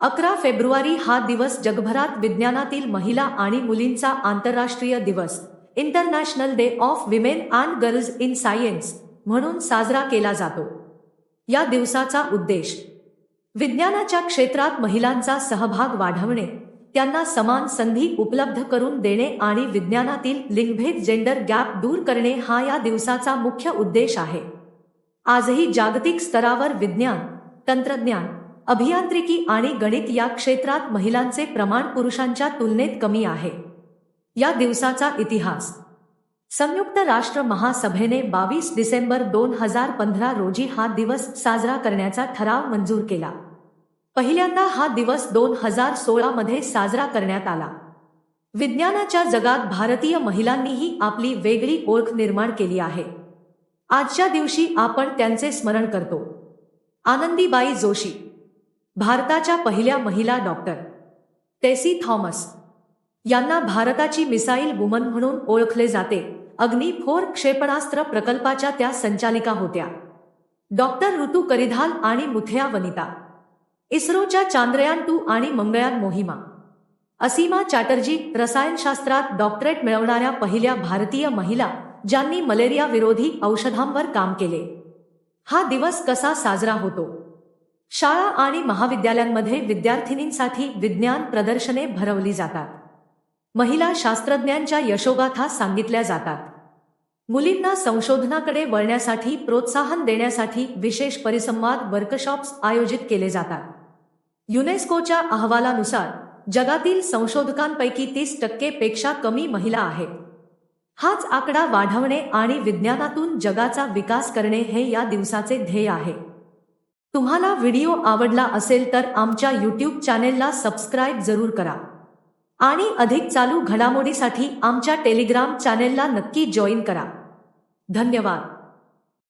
11 February हा दिवस जगभरात विज्ञानातील महिला आणि मुलींचा आंतरराष्ट्रीय दिवस international day of women and girls in science म्हणून साजरा केला जातो. या दिवसाचा उद्देश विज्ञानाच्या क्षेत्रात महिलांचा सहभाग वाढवणे, त्यांना समान संधी उपलब्ध करून देणे आणि विज्ञानातील लिंगभेद जेंडर गॅप दूर करणे हा या दिवसाचा मुख्य उद्देश आहे. आजही जागतिक स्तरावर विज्ञान, तंत्रज्ञान, अभियांत्रिकी आणि गणित या क्षेत्रात महिलांचे प्रमाण पुरुषांच्या तुलनेत कमी आहे. या दिवसाचा इतिहास संयुक्त राष्ट्र महासभेने 22 डिसेंबर 2015 रोजी हा दिवस साजरा करण्याचा ठराव मंजूर केला. पहिल्यांदा हा दिवस 2016 मध्ये साजरा करण्यात आला. विज्ञानाच्या जगात भारतीय महिलांनीही आपली वेगळी ओळख निर्माण केली आहे. आजच्या दिवशी आपण त्यांचे स्मरण करतो. आनंदीबाई जोशी, भारताच्या पहिल्या महिला डॉक्टर. टेसी थॉमस, यांना भारताची मिसाईल वुमन म्हणून ओळखले जाते. अग्नी-4 क्षेपणास्त्र प्रकल्पाच्या त्या संचालिका होत्या. डॉक्टर ऋतू करिधाल आणि मुथैया वनिता, इस्रोच्या चांद्रयान-2 आणि मंगळयान मोहिमा. असीमा चॅटर्जी, रसायनशास्त्रात डॉक्टरेट मिळवणाऱ्या पहिल्या भारतीय महिला ज्यांनी मलेरिया विरोधी औषधांवर काम केले. हा दिवस कसा साजरा होतो? शाळा आणि महाविद्यालयांमध्ये विद्यार्थिनींसाठी विज्ञान प्रदर्शने भरवली जातात. महिला शास्त्रज्ञांच्या यशोगाथा सांगितल्या जातात. मुलींना संशोधनाकडे वळण्यासाठी प्रोत्साहन देण्यासाठी विशेष परिसंवाद वर्कशॉप्स आयोजित केले जातात. युनेस्कोच्या अहवालानुसार जगातील संशोधकांपैकी 30% पेक्षा कमी महिला आहेत. हाच आकडा वाढवणे आणि विज्ञानातून जगाचा विकास करणे हे या दिवसाचे ध्येय आहे. तुम्हाला व्हिडिओ आवडला असेल तर आमच्या YouTube चॅनेलला सबस्क्राईब जरूर करा आणि अधिक चालू घडामोडीसाठी आमच्या टेलिग्राम चॅनेलला नक्की जॉईन करा. धन्यवाद.